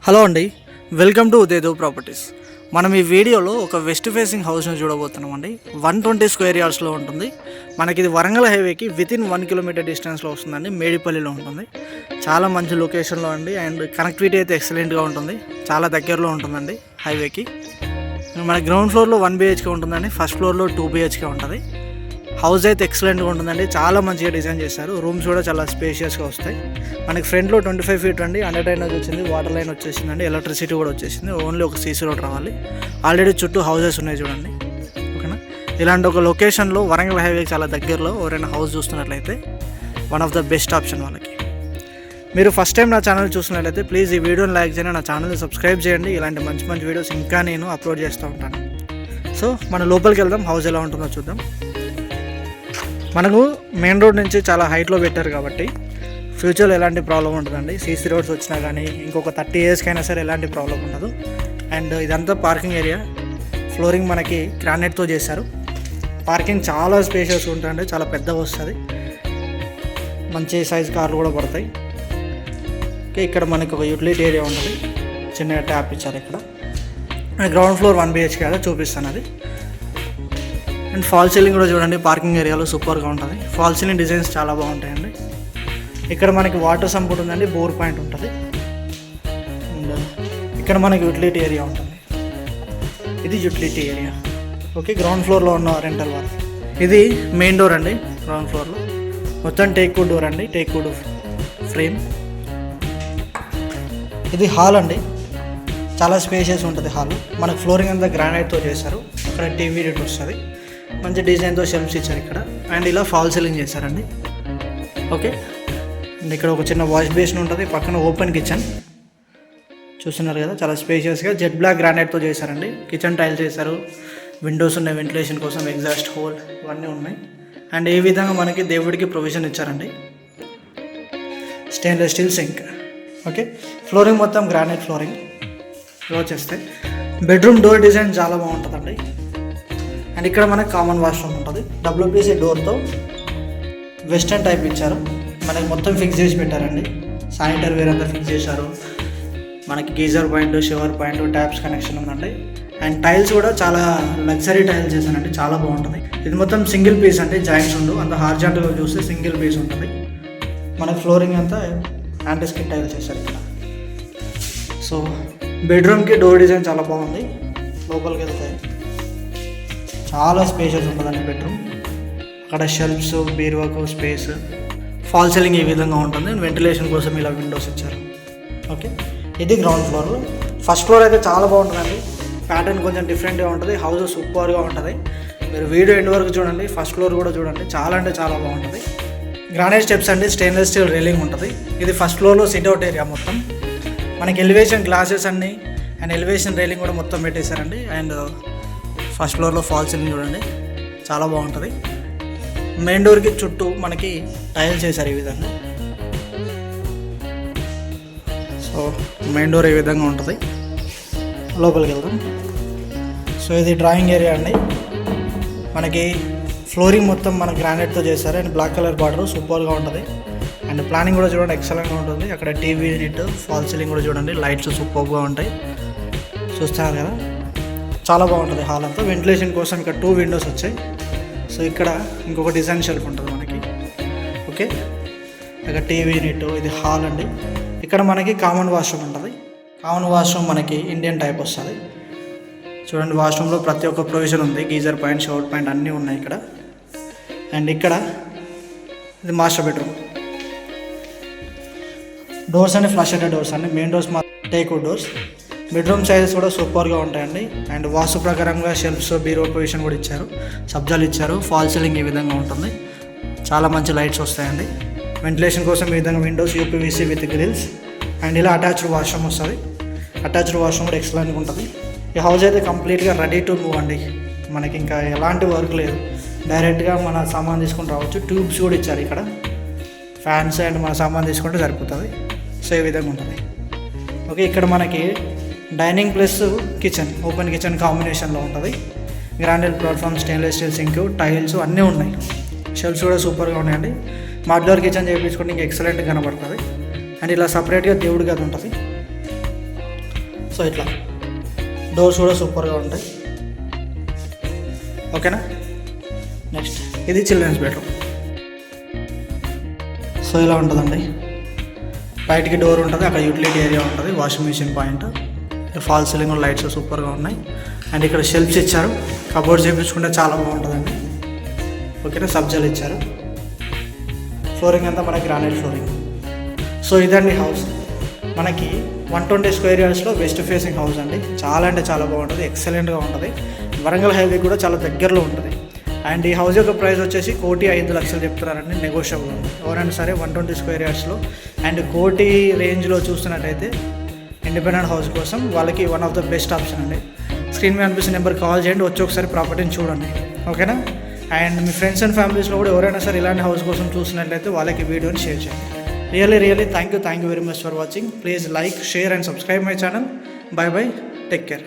Hello అండి, welcome to ఉదయదేవ్ properties. మనం ఈ వీడియోలో ఒక వెస్ట్ ఫేసింగ్ హౌస్ని చూడబోతున్నాం అండి. 120 స్క్వేర్ యార్డ్స్లో ఉంటుంది. మనకి ఇది వరంగల్ హైవేకి వితిన్ 1 కిలోమీటర్ డిస్టెన్స్లో వస్తుందండి. మేడిపల్లిలో ఉంటుంది. చాలా మంచి లొకేషన్లో అండి. అండ్ కనెక్టివిటీ అయితే ఎక్సలెంట్గా ఉంటుంది. చాలా దగ్గరలో ఉంటుందండి హైవేకి. మన గ్రౌండ్ ఫ్లోర్లో 1 BHK ఉంటుందండి. ఫస్ట్ ఫ్లోర్లో 2 BHK ఉంటుంది. హౌస్ అయితే ఎక్సలెంట్గా ఉంటుందండి. చాలా మంచిగా డిజైన్ చేశారు. రూమ్స్ కూడా చాలా స్పేషియస్గా వస్తాయి. మనకి ఫ్రంట్లో 25 ఫీట్ అండి. అండర్ డ్రైనేజ్ వచ్చింది, వాటర్ లైన్ వచ్చేసిందండి, ఎలక్ట్రిసిటీ కూడా వచ్చేసింది. ఓన్లీ ఒక సీసీ రోడ్ రావాలి. ఆల్రెడీ చుట్టూ హౌసెస్ ఉన్నాయి చూడండి. ఓకేనా, ఇలాంటి ఒక లొకేషన్లో వరంగల్ హైవేకి చాలా దగ్గరలో ఎవరైనా హౌస్ చూస్తున్నట్లయితే one of the best option వాళ్ళకి. మీరు ఫస్ట్ టైం నా ఛానల్ చూస్తున్నట్లయితే ప్లీజ్ ఈ వీడియోని లైక్ చేయండి, నా ఛానల్ని సబ్స్క్రైబ్ చేయండి. ఇలాంటి మంచి మంచి వీడియోస్ ఇంకా నేను అప్లోడ్ చేస్తూ ఉంటాను. సో మన లోపలికి వెళ్దాం, హౌస్ ఎలా ఉంటుందో చూద్దాం. మనకు మెయిన్ రోడ్ నుంచి చాలా హైట్లో పెట్టారు కాబట్టి ఫ్యూచర్లో ఎలాంటి ప్రాబ్లం ఉంటుందండి. సీసీ రోడ్స్ వచ్చినా కానీ ఇంకొక 30 ఇయర్స్కి అయినా సరే ఎలాంటి ప్రాబ్లం ఉండదు. అండ్ ఇదంతా పార్కింగ్ ఏరియా. ఫ్లోరింగ్ మనకి గ్రానైట్తో చేశారు. పార్కింగ్ చాలా స్పేషియస్ ఉంటుందండి, చాలా పెద్దగా వస్తుంది. మంచి సైజ్ కార్లు కూడా పడతాయి. ఓకే, ఇక్కడ మనకి ఒక యూటిలిటీ ఏరియా ఉంటుంది. చిన్న ట్యాప్ ఇచ్చారు ఇక్కడ. గ్రౌండ్ ఫ్లోర్ 1 BHK కదా చూపిస్తాను అది. అండ్ ఫాల్ సీలింగ్ కూడా చూడండి, పార్కింగ్ ఏరియాలో సూపర్గా ఉంటుంది. ఫాల్ సీలింగ్ డిజైన్స్ చాలా బాగుంటాయండి. ఇక్కడ మనకి వాటర్ సంప్ ఉంటుందండి, బోర్ పాయింట్ ఉంటుంది. అండ్ ఇక్కడ మనకి యూటిలిటీ ఏరియా ఉంటుంది. ఇది యూటిలిటీ ఏరియా. ఓకే, గ్రౌండ్ ఫ్లోర్లో ఉన్న రెంటల్ వాల్. ఇది మెయిన్ డోర్ అండి. గ్రౌండ్ ఫ్లోర్లో మొత్తం టేక్ వుడ్ డోర్ అండి, టేక్ వుడ్ ఫ్రేమ్. ఇది హాల్ అండి, చాలా స్పేషియస్ ఉంటుంది హాల్. మనకు ఫ్లోరింగ్ అంతా గ్రానైట్తో చేశారు. ఇక్కడ టీవీ యూనిట్ వస్తుంది, మంచి డిజైన్తో షెల్ఫ్స్ ఇచ్చారు ఇక్కడ. అండ్ ఇలా ఫాల్ సీలింగ్ చేశారండి. ఓకే, అండ్ ఇక్కడ ఒక చిన్న వాష్ బేసిన్ ఉంటుంది. పక్కన ఓపెన్ కిచెన్ చూస్తున్నారు కదా, చాలా స్పేషియస్గా జెట్ బ్లాక్ గ్రానైట్తో చేశారండి. కిచెన్ టైల్స్ చేశారు, విండోస్ ఉన్నాయి వెంటిలేషన్ కోసం, ఎగ్జాస్ట్ హోల్ ఇవన్నీ ఉన్నాయి. అండ్ ఈ విధంగా మనకి దేవుడికి ప్రొవిజన్ ఇచ్చారండి. Stainless steel sync. Okay, flooring మొత్తం గ్రానైట్ ఫ్లోరింగ్ వచ్చేస్తే. బెడ్రూమ్ డోర్ డిజైన్ చాలా బాగుంటుందండి. అండ్ ఇక్కడ మనకి కామన్ వాష్రూమ్ ఉంటుంది. WPC డోర్తో వెస్టర్న్ టైప్ ఇచ్చారు. మనకి మొత్తం ఫిక్స్ చేసి పెట్టారండి. శానిటరీ వేర్ అంతా ఫిక్స్ చేశారు. మనకి geyser point, shower point, taps connection ఉందండి. అండ్ టైల్స్ కూడా చాలా లగ్జరీ టైల్స్ చేశానండి, చాలా బాగుంటుంది. ఇది మొత్తం సింగిల్ పీస్ అంటే జాయింట్స్ ఉండు, అంత హార్జాంటల్గా చూస్తే సింగిల్ పీస్ ఉంటుంది. మనకి ఫ్లోరింగ్ అంతా యాంటీ స్కిన్ టైల్స్ చేశారు ఇక్కడ. సో బెడ్రూమ్కి డోర్ డిజైన్ చాలా బాగుంది. లోపలికి వెళ్తే చాలా స్పేషియస్ ఉంటుందండి బెడ్రూమ్. అక్కడ షెల్ఫ్స్, బీరువాకు స్పేస్, ఫాల్ సీలింగ్ ఈ విధంగా ఉంటుంది. వెంటిలేషన్ కోసం ఇలా విండోస్ ఇచ్చారు. ఓకే, ఇది గ్రౌండ్ ఫ్లోర్. ఫస్ట్ ఫ్లోర్ అయితే చాలా బాగుంటుందండి. ప్యాటర్న్ కొంచెం డిఫరెంట్గా ఉంటుంది. హౌస్ సూపర్గా ఉంటుంది. మీరు వీడియో ఎండ్ వరకు చూడండి. ఫస్ట్ ఫ్లోర్ కూడా చూడండి, చాలా అంటే చాలా బాగుంటుంది. గ్రానైట్ స్టెప్స్ అండి, స్టెయిన్లెస్ స్టీల్ రైలింగ్ ఉంటుంది. ఇది ఫస్ట్ ఫ్లోర్లో సిట్అవుట్ ఏరియా మొత్తం. మనకి ఎలివేషన్ గ్లాసెస్ అన్నీ అండ్ ఎలివేషన్ రైలింగ్ కూడా మొత్తం పెట్టేశారండి. అండ్ ఫస్ట్ ఫ్లోర్లో ఫాల్ సీలింగ్ చూడండి, చాలా బాగుంటుంది. మెయిన్ డోర్కి చుట్టూ మనకి టైల్స్ వేశారు ఈ విధంగా. సో మెయిన్ డోర్ ఈ విధంగా ఉంటుంది. లోపలికి వెళ్దాం. సో ఇది డ్రాయింగ్ ఏరియా అండి. మనకి ఫ్లోరింగ్ మొత్తం మన గ్రానైట్తో చేశారు. అండ్ బ్లాక్ కలర్ బార్డర్ సూపర్గా ఉంటుంది. అండ్ ప్లానింగ్ కూడా చూడండి, ఎక్సలెంట్గా ఉంటుంది. అక్కడ టీవీ యూనిట్, ఫాల్ సీలింగ్ కూడా చూడండి, లైట్స్ సూపర్గా ఉంటాయి. చూస్తున్నారు కదా, చాలా బాగుంటుంది హాల్ అంతా. వెంటిలేషన్ కోసం ఇక్కడ 2 విండోస్ వచ్చాయి. సో ఇక్కడ ఇంకొక డిజైన్ షెల్ఫ్ ఉంటుంది మనకి. ఓకే, ఇక్కడ టీవీ యూనిట్. ఇది హాల్ అండి. ఇక్కడ మనకి కామన్ వాష్రూమ్ ఉంటుంది. కామన్ వాష్రూమ్ మనకి ఇండియన్ టైప్ వస్తుంది. చూడండి, వాష్రూమ్లో ప్రతి ఒక్క ప్రొవిజన్ ఉంది. గీజర్ పాయింట్, షవర్ పాయింట్ అన్నీ ఉన్నాయి ఇక్కడ. అండ్ ఇక్కడ ఇది మాస్టర్ బెడ్రూమ్. డోర్స్ అండి ఫ్లష్ అయ్యే డోర్స్ అండి. మెయిన్ డోర్స్ మా teak wood doors. Bedroom sizes కూడా సూపర్గా ఉంటాయండి. అండ్ వాస్తు ప్రకారంగా షెల్ఫ్స్, బీరో పొజిషన్ కూడా ఇచ్చారు, సబ్జాలు ఇచ్చారు. ఫాల్ సీలింగ్ ఈ విధంగా ఉంటుంది. చాలా మంచి లైట్స్ వస్తాయండి. వెంటిలేషన్ కోసం ఈ విధంగా windows, UPVC with grills. And ఇలా అటాచ్డ్ వాష్రూమ్ వస్తుంది. అటాచ్డ్ వాష్రూమ్ కూడా ఎక్సలెంట్గా ఉంటుంది. ఈ హౌస్ అయితే కంప్లీట్గా రెడీ టు మూవ్ అండి. మనకి ఇంకా ఎలాంటి వర్క్ లేదు, డైరెక్ట్గా మన సామాన్ తీసుకొని రావచ్చు. ట్యూబ్స్ కూడా ఇచ్చారు ఇక్కడ. ఫ్యాన్స్ అండ్ మన సామాన్ తీసుకుంటే సరిపోతుంది. సో ఈ విధంగా ఉంటుంది. ఓకే, ఇక్కడ మనకి dining plus kitchen, open kitchen కాంబినేషన్లో ఉంటుంది. Granite platform, stainless steel sync, tiles అన్నీ ఉన్నాయి. షెల్ఫ్స్ కూడా సూపర్గా ఉన్నాయండి. మాడ్యులర్ కిచెన్ చేయించుకుంటే ఇంకా ఎక్సలెంట్గా కనబడుతుంది. అండ్ ఇలా సపరేట్గా దేవుడి గది ఉంటుంది. సో ఇట్లా డోర్స్ కూడా సూపర్గా ఉంటాయి. ఓకేనా. నెక్స్ట్ ఇది చిల్డ్రన్స్ బెడ్రూమ్. సో ఇలా ఉంటుందండి. బయటికి డోర్ ఉంటుంది, అక్కడ యూటిలిటీ ఏరియా ఉంటుంది, washing machine point, fall ceiling lights సూపర్గా ఉన్నాయి. అండ్ ఇక్కడ షెల్ఫ్స్ ఇచ్చారు, కబోర్డ్స్ చేయించుకుంటే చాలా బాగుంటుందండి. ఓకేనా. సబ్జాలు ఇచ్చారు. ఫ్లోరింగ్ అంతా మనకి గ్రానైట్ ఫ్లోరింగ్. సో ఇదండి హౌస్. మనకి 120 స్క్వేర్ యార్డ్స్లో వెస్ట్ ఫేసింగ్ హౌస్ అండి. చాలా అంటే చాలా బాగుంటుంది, ఎక్సలెంట్గా ఉంటుంది. వరంగల్ హైవే కూడా చాలా దగ్గరలో ఉంటుంది. అండ్ ఈ హౌస్ యొక్క ప్రైస్ వచ్చేసి 1,05,00,000 చెప్తున్నారండి. నెగోషియబుల్ ఉంది. ఎవరైనా సరే 120 స్క్వేర్ యార్డ్స్లో అండ్ 1,00,00,000 రేంజ్లో చూస్తున్నట్టయితే ఇండిపెండెంట్ హౌస్ కోసం వాళ్ళకి one of the best option అండి. స్క్రీన్ మీద అనిపిస్తున్న నెంబర్ కాల్ చేయండి, వచ్చి ఒకసారి ప్రాపర్టీని చూడండి. ఓకేనా. అండ్ మీ ఫ్రెండ్స్ అండ్ ఫ్యామిలీస్లో కూడా ఎవరైనా సరే ఇలాంటి హౌస్ కోసం చూసినట్లయితే వాళ్ళకి వీడియోని షేర్ చేయండి. Really thank you very much for watching. Please like, share and subscribe my channel. Bye take care.